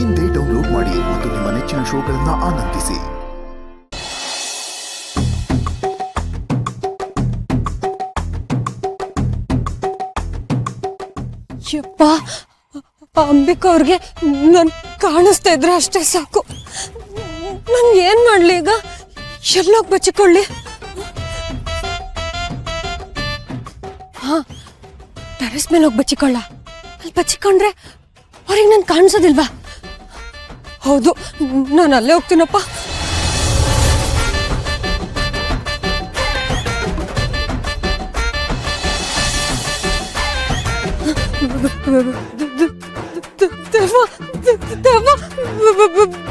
ಇಂದೇ ಡೌನ್ಲೋಡ್ ಮಾಡಿ ಮತ್ತು ನಿಮ್ಮ ನೆಚ್ಚಿನ ಶೋಗಳನ್ನು ಆನಂದಿಸಿ. ಯಪ್ಪ, ಅಂಬಿಕಾ ಅವ್ರಿಗೆ ನಾನು ಕಾಣಿಸ್ತಾ ಇದ್ರೆ ಅಷ್ಟೇ ಸಾಕು. ನಾನು ಏನ್ ಮಾಡ್ಲಿ ಈಗ? ಎಲ್ಲೋಗಿ ಬಚ್ಚಿಕೊಳ್ಳಿ? ಹಾ, ಟೆರೆಸ್ ಮೇಲೆ ಹೋಗಿ ಬಚ್ಚಿಕೊಳ್ಳ. ಅಲ್ಲಿ ಬಚ್ಚಿಕೊಂಡ್ರೆ ಅವ್ರಿಗೆ ನಾನು ಕಾಣಿಸೋದಿಲ್ವಾ? ಹೌದು, ನಾನು ಅಲ್ಲೇ ಹೋಗ್ತೀನಪ್ಪ.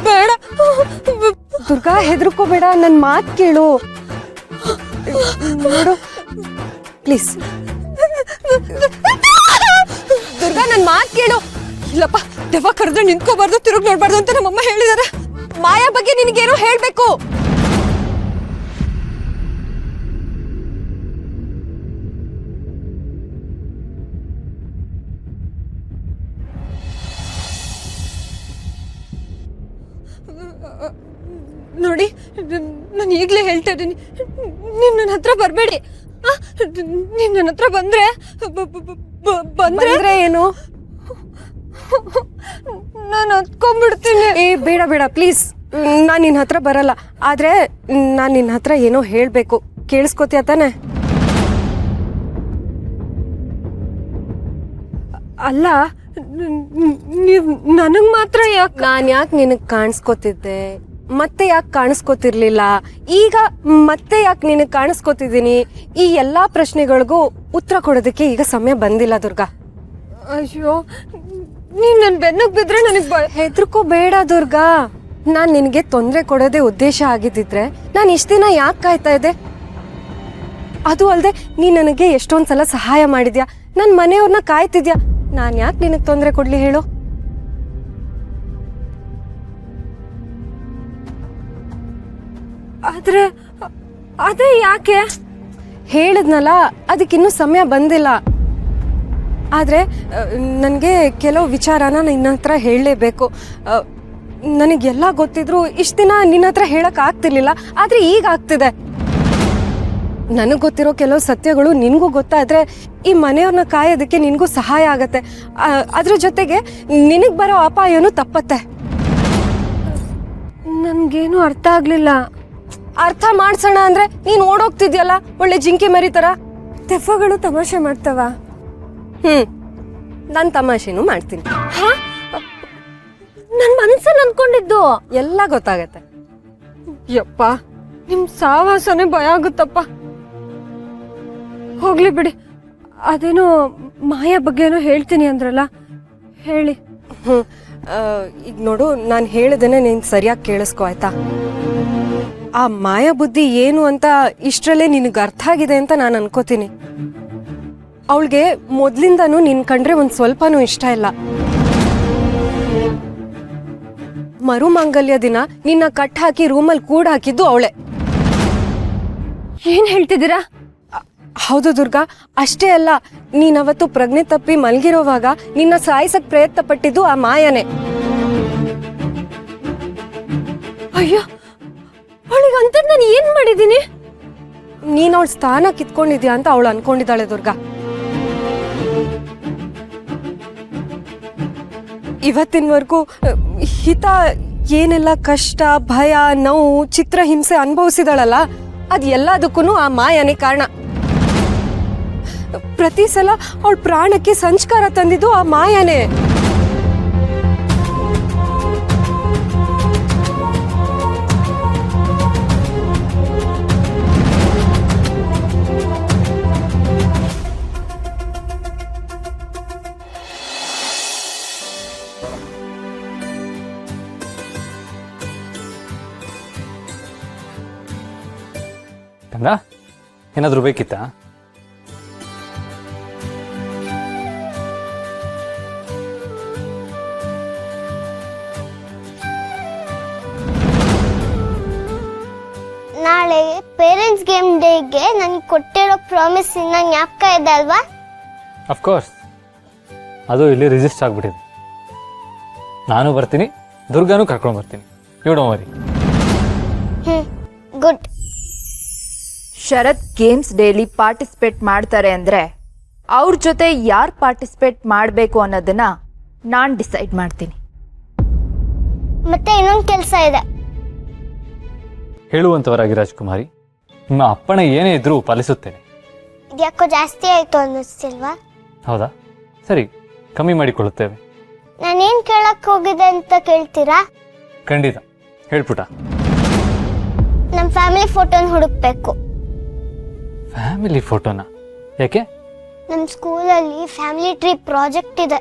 ಬೇಡ ದುರ್ಗಾ, ಹೆದರ್ಕೋಬೇಡ, ನನ್ನ ಮಾತು ಕೇಳು. ನೋಡು ಪ್ಲೀಸ್ ದುರ್ಗಾ, ನನ್ನ ಮಾತು ಕೇಳು. ಇಲ್ಲಪ್ಪ, ದೆವ್ವ ಕರೆದ್ರೆ ನಿಂತ್ಕೋಬಾರ್ದು, ತಿರುಗಿ ನೋಡ್ಬಾರ್ದು ಅಂತ ನಮ್ಮಮ್ಮ ಹೇಳಿದಾರೆ. ಮಾಯಾ ಬಗ್ಗೆ ನಿನಗೇನೋ ಹೇಳ್ಬೇಕು. ನೋಡಿ, ನಾನು ಈಗಲೇ ಹೇಳ್ತಾ ಇದ್ದೀನಿ, ನೀವು ನನ್ನ ಹತ್ರ ಬರಬೇಡಿ. ನೀವು ನನ್ನ ಹತ್ರ ಬಂದ್ರೆ ಏನು? ನಾನು ಹತ್ಕೊಂಡ್ಬಿಡ್ತೀನಿ. ಬೇಡ ಬೇಡ ಪ್ಲೀಸ್, ನಾನು ನಿನ್ನ ಹತ್ರ ಬರಲ್ಲ. ಆದ್ರೆ ನಾನು ನಿನ್ನ ಹತ್ರ ಏನೋ ಹೇಳಬೇಕು, ಕೇಳಿಸ್ಕೊತೀಯ ತಾನೆ? ಅಲ್ಲ, ನೀವು ನನಗೆ ಮಾತ್ರ ಯಾಕೆ? ನಾನು ಯಾಕೆ ನಿನಗೆ ಕಾಣಿಸ್ಕೊತಿದ್ದೆ, ಮತ್ತೆ ಯಾಕೆ ಕಾಣಿಸ್ಕೊತಿರ್ಲಿಲ್ಲ, ಈಗ ಮತ್ತೆ ಯಾಕೆ ನಿನಗೆ ಕಾಣಿಸ್ಕೊತಿದ್ದೀನಿ, ಈ ಎಲ್ಲಾ ಪ್ರಶ್ನೆಗಳಿಗೂ ಉತ್ತರ ಕೊಡೋದಕ್ಕೆ ಈಗ ಸಮಯ ಬಂದಿಲ್ಲ ದುರ್ಗಾ. ಅಯ್ಯೋ, ನೀನು ನನ್ನ ಬೆನ್ನಕ್ಕೆ ಬಿದ್ದರೆ ನನಗೆ ಹೆದರ್ಕೋಬೇಡ ದುರ್ಗಾ. ನಾನು ನಿನಗೆ ತೊಂದರೆ ಕೊಡೋದೇ ಉದ್ದೇಶ ಆಗಿದ್ದಿದ್ರೆ ನಾನು ಇಷ್ಟು ದಿನ ಯಾಕೆ ಕಾಯ್ತಾ ಇದ್ದೆ? ಅದು ಅಲ್ಲದೆ ನೀನು ನನಗೆ ಎಷ್ಟೊಂದು ಸಲ ಸಹಾಯ ಮಾಡಿದ್ಯಾ, ನನ್ನ ಮನೆಯವ್ರನ್ನ ಕಾಯ್ತಿದ್ಯಾ. ನಾನು ಯಾಕೆ ನಿನಗೆ ತೊಂದರೆ ಕೊಡ್ಲಿ ಹೇಳು? ಆದ್ರೆ ಅದೇ ಯಾಕೆ? ಹೇಳಿದ್ನಲ್ಲ, ಅದಕ್ಕಿನ್ನೂ ಸಮಯ ಬಂದಿಲ್ಲ. ಆದರೆ ನನಗೆ ಕೆಲವು ವಿಚಾರನ ನಿನ್ನ ಹತ್ರ ಹೇಳಲೇಬೇಕು. ನನಗೆಲ್ಲ ಗೊತ್ತಿದ್ರು ಇಷ್ಟು ದಿನ ನಿನ್ನ ಹತ್ರ ಹೇಳಕ್ ಆಗ್ತಿರ್ಲಿಲ್ಲ, ಆದರೆ ಈಗ ಆಗ್ತಿದೆ. ನನಗೆ ಗೊತ್ತಿರೋ ಕೆಲವು ಸತ್ಯಗಳು ನಿನಗೂ ಗೊತ್ತಾದರೆ ಈ ಮನೆಯವ್ರನ್ನ ಕಾಯೋದಕ್ಕೆ ನಿನಗೂ ಸಹಾಯ ಆಗತ್ತೆ. ಅದ್ರ ಜೊತೆಗೆ ನಿನಗೆ ಬರೋ ಅಪಾಯನೂ ತಪ್ಪತ್ತೆ. ನನಗೇನು ಅರ್ಥ ಆಗಲಿಲ್ಲ. ಅರ್ಥ ಮಾಡ್ಸೋಣ ಅಂದರೆ ನೀನು ಓಡೋಗ್ತಿದ್ಯಲ್ಲ ಒಳ್ಳೆ ಜಿಂಕೆ ಮರಿ ಥರ. ದೆವ್ವಗಳು ತಮಾಷೆ ಮಾಡ್ತಾವ? ನಾನು ತಮಾಷೆನೂ ಮಾಡ್ತೀನಿ. ನನ್ನ ಮನಸ್ಸಲ್ಲಿ ಅನ್ಕೊಂಡಿದ್ದು ಎಲ್ಲ ಗೊತ್ತಾಗತ್ತೆ. ಯಪ್ಪ, ನಿಮ್ಮ ಸಾವಾಸನೆ ಭಯ ಆಗುತ್ತಪ್ಪ. ಹೋಗ್ಲಿ ಬಿಡಿ. ಅದೇನೋ ಮಾಯಾ ಬಗ್ಗೆ ಏನೋ ಹೇಳ್ತೀನಿ ಅಂದ್ರಲ್ಲ, ಹೇಳಿ. ಈಗ ನೋಡು, ನಾನು ಹೇಳಿದೇನೆ ನೀನು ಸರಿಯಾಗಿ ಕೇಳಿಸ್ಕೊ ಆಯ್ತಾ? ಆ ಮಾಯಾ ಬುದ್ಧಿ ಏನು ಅಂತ ಇಷ್ಟರಲ್ಲೇ ನಿನಗೆ ಅರ್ಥ ಆಗಿದೆ ಅಂತ ನಾನು ಅನ್ಕೋತೀನಿ. ಅವಳಿಗೆ ಮೊದ್ಲಿಂದನೂ ನಿನ್ ಕಂಡ್ರೆ ಒಂದು ಸ್ವಲ್ಪನೂ ಇಷ್ಟ ಇಲ್ಲ. ಮರುಮಾಂಗಲ್ಯ ದಿನ ನಿನ್ನ ಕಟ್ ಹಾಕಿ ರೂಮಲ್ಲಿ ಕೂಡ ಹಾಕಿದ್ದು ಅವಳೆ. ಏನ್ ಹೇಳ್ತಿದ್ದೀರಾ? ಹೌದು ದುರ್ಗಾ, ಅಷ್ಟೇ ಅಲ್ಲ, ನೀನವತ್ತು ಪ್ರಜ್ಞೆ ತಪ್ಪಿ ಮಲಗಿರೋವಾಗ ನಿನ್ನ ಸಾಯಿಸಕ್ ಪ್ರಯತ್ನ ಪಟ್ಟಿದ್ದು ಆ ಮಾಯನೇ. ಅಯ್ಯೋ, ಅವಳಿಗಂತ ನಾನು ಏನ್ ಮಾಡಿದ್ದೀನಿ? ನೀನ್ ಅವಳ ಸ್ಥಾನ ಕಿತ್ಕೊಂಡಿದ್ಯಾ ಅಂತ ಅವಳು ಅನ್ಕೊಂಡಿದ್ದಾಳೆ ದುರ್ಗಾ. ಇವತ್ತಿನವರೆಗೂ ಹಿತ ಏನೆಲ್ಲ ಕಷ್ಟ, ಭಯ, ನೋವು, ಚಿತ್ರಹಿಂಸೆ ಅನುಭವಿಸಿದಾಳಲ್ಲ, ಅದ್ ಎಲ್ಲದಕ್ಕೂ ಆ ಮಾಯನೇ ಕಾರಣ. ಪ್ರತಿ ಸಲ ಅವಳ ಪ್ರಾಣಕ್ಕೆ ಸಂಸ್ಕಾರ ತಂದಿದ್ದು ಆ ಮಾಯನೇ. ಗಂಗಾ, ಏನಾದರೂ ಬೇಕಿತ್ತಾ? ನಾಳೆ ಪೇರೆಂಟ್ಸ್ ಗೇಮ್ ಡೇಗೆ ನನಗೆ ಕೊಟ್ಟಿರೋ ಪ್ರಾಮಿಸ್ ಇನ್ನ ಜ್ಞಾಪಕ ಇದೆ ಅಲ್ವಾ? ಅಫ್ಕೋರ್ಸ್, ಅದು ಇಲ್ಲಿ ರಿಜಿಸ್ಟರ್ ಆಗಿಬಿಟ್ಟಿದೆ. ನಾನು ಬರ್ತೀನಿ, ದುರ್ಗಾನು ಕರ್ಕೊಂಡು ಬರ್ತೀನಿ. You don't worry. Good. Sharath games daily participate ಮಾಡ್ತಾರೆ ಅಂದರೆ ಅವ್ರ ಜೊತೆ ಯಾರು ಪಾರ್ಟಿಸಿಪೇಟ್ ಮಾಡಬೇಕು ಅನ್ನೋದನ್ನ ನಾನು ಡಿಸೈಡ್ ಮಾಡ್ತೀನಿ. ಮತ್ತೆ ಇನ್ನೊಂದು ಕೆಲಸ ಇದೆ. ಹೇಳುವಂಥವರಾಗಿ ರಾಜ್ಕುಮಾರಿ, ನಿಮ್ಮ ಅಪ್ಪಣೆ ಏನೇ ಇದ್ರೂ ಪಾಲಿಸುತ್ತೇನೆ. ಇದ್ಯಾಕೋ ಜಾಸ್ತಿ ಆಯ್ತು ಅನ್ನಿಸ್ತಿಲ್ವಾ? ಹೌದಾ? ಸರಿ, ಕಮ್ಮಿ ಮಾಡಿಕೊಳ್ಳುತ್ತೇವೆ. ನಾನೇನ್ ಕೇಳಕ್ ಹೋಗಿದೆ ಅಂತ ಕೇಳ್ತೀರಾ? ಖಂಡಿತ, ಹೇಳ್ಪುಟ. ನಮ್ಮ ಫ್ಯಾಮಿಲಿ ಫೋಟೋನ ಹುಡುಕ್ಬೇಕು. ಫ್ಯಾಮಿಲಿ ಫೋಟೋನ? ಯಾಕೆ? ನಮ್ಮ ಸ್ಕೂಲಲ್ಲಿ ಫ್ಯಾಮಿಲಿ ಟ್ರೀ ಪ್ರಾಜೆಕ್ಟ್ ಇದೆ.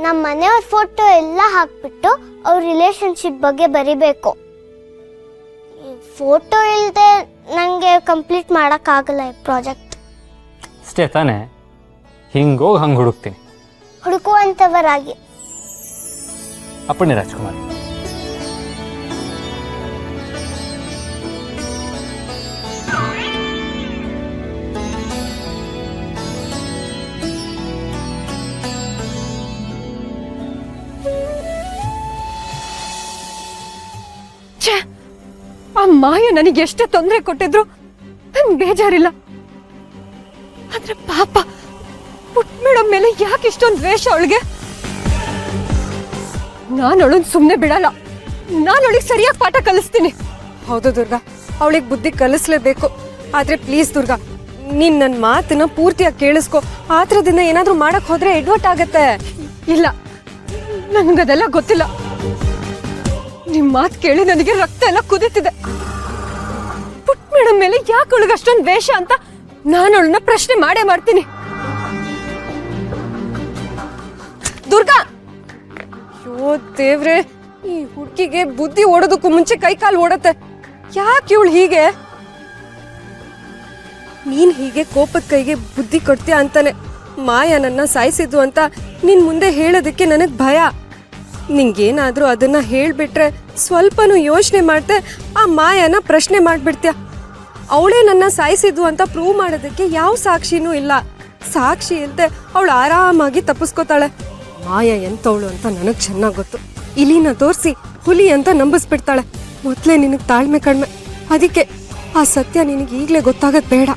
ನಮ್ಮ ಮನೆಯವ್ರ ಫೋಟೋ ಎಲ್ಲ ಹಾಕ್ಬಿಟ್ಟು ಅವ್ರ ರಿಲೇಶನ್ಶಿಪ್ ಬಗ್ಗೆ ಬರಿಬೇಕು. ಫೋಟೋ ಇಲ್ಲದೆ ನನಗೆ ಕಂಪ್ಲೀಟ್ ಮಾಡೋಕ್ಕಾಗಲ್ಲ ಈ ಪ್ರಾಜೆಕ್ಟ್. ಅಷ್ಟೇ ತಾನೇ? ಹಿಂಗೋಗಿ ಹಂಗೆ ಹುಡುಕ್ತೀನಿ. ಹುಡುಕುವಂಥವರಾಗಿ. ಅಪ್ಪಣೆ ರಾಜ್ಕುಮಾರಿ. ಆ ಮಾಯ ನನಗೆ ಎಷ್ಟೇ ತೊಂದರೆ ಕೊಟ್ಟಿದ್ರು ನನ್ ಬೇಜಾರಿಲ್ಲ. ಆದ್ರೆ ಪಾಪ ಪುಟ್ ಮೇಡಮ್ ಮೇಲೆ ಯಾಕೆ ಇಷ್ಟೊಂದು ದ್ವೇಷ ಅವಳಿಗೆ? ನಾನು ಅವಳನ್ನ ಸುಮ್ಮನೆ ಬಿಡಲ್ಲ. ನಾನು ಅವಳಿಗೆ ಸರಿಯಾಗಿ ಪಾಠ ಕಲಿಸ್ತೀನಿ. ಹೌದು ದುರ್ಗಾ, ಅವಳಿಗೆ ಬುದ್ಧಿ ಕಲಿಸ್ಲೇಬೇಕು. ಆದ್ರೆ ಪ್ಲೀಸ್ ದುರ್ಗಾ, ನೀನ್ ನನ್ನ ಮಾತನ್ನ ಪೂರ್ತಿಯಾಗಿ ಕೇಳಿಸ್ಕೊ. ಆತ್ರದಿಂದ ಏನಾದ್ರೂ ಮಾಡಕ್ ಹೋದ್ರೆ ಎಡ್ವರ್ಟ್ ಆಗತ್ತೆ. ಇಲ್ಲ, ನನಗದೆಲ್ಲ ಗೊತ್ತಿಲ್ಲ. ನಿಮ್ ಮಾತು ಕೇಳಿ ನನಗೆ ರಕ್ತ ಎಲ್ಲ ಕುದೀತಿದೆ. ಪುಟ್ ಮೇಡಮ್ ಮೇಲೆ ಯಾಕೆ ಅವಳಿಗೆ ಅಷ್ಟೊಂದು ದ್ವೇಷ ಅಂತ ನಾನು ಅವಳನ್ನ ಪ್ರಶ್ನೆ ಮಾಡೇ ಮಾಡ್ತೀನಿ. ದುರ್ಗಾ, ಅಯ್ಯೋ ದೇವ್ರೆ, ಈ ಹುಡುಗಿಗೆ ಬುದ್ಧಿ ಓಡೋದಕ್ಕೂ ಮುಂಚೆ ಕೈ ಕಾಲು ಓಡತ್ತೆ. ಯಾಕೆ ಇವಳು ಹೀಗೆ? ನೀನ್ ಹೀಗೆ ಕೋಪದ ಕೈಗೆ ಬುದ್ಧಿ ಕೊಡ್ತೀಯ ಅಂತಾನೆ ಮಾಯಾ ನನ್ನ ಸಾಯಿಸಿದ್ದು ಅಂತ ನಿನ್ ಮುಂದೆ ಹೇಳೋದಕ್ಕೆ ನನಗ್ ಭಯ. ನಿಂಗೇನಾದ್ರೂ ಅದನ್ನ ಹೇಳ್ಬಿಟ್ರೆ ಸ್ವಲ್ಪನೂ ಯೋಚನೆ ಮಾಡ್ದೆ ಆ ಮಾಯನ ಪ್ರಶ್ನೆ ಮಾಡ್ಬಿಡ್ತೀಯ. ಅವಳೇ ನನ್ನ ಸಾಯಿಸಿದ್ದು ಅಂತ ಪ್ರೂವ್ ಮಾಡೋದಕ್ಕೆ ಯಾವ ಸಾಕ್ಷಿನೂ ಇಲ್ಲ. ಸಾಕ್ಷಿ ಇಲ್ಲದೆ ಅವಳು ಆರಾಮಾಗಿ ತಪ್ಪಿಸ್ಕೋತಾಳೆ. ಮಾಯ ಎಂತವಳು ಅಂತ ನನಗ್ ಚೆನ್ನಾಗ್ ಗೊತ್ತು. ಇಲಿನ ತೋರಿಸಿ ಹುಲಿ ಅಂತ ನಂಬಿಸ್ಬಿಡ್ತಾಳೆ. ಮೊದ್ಲೇ ನಿನಗ್ ತಾಳ್ಮೆ ಕಡಿಮೆ. ಅದಕ್ಕೆ ಆ ಸತ್ಯ ನಿನಗೆ ಈಗಲೇ ಗೊತ್ತಾಗದ್ ಬೇಡ.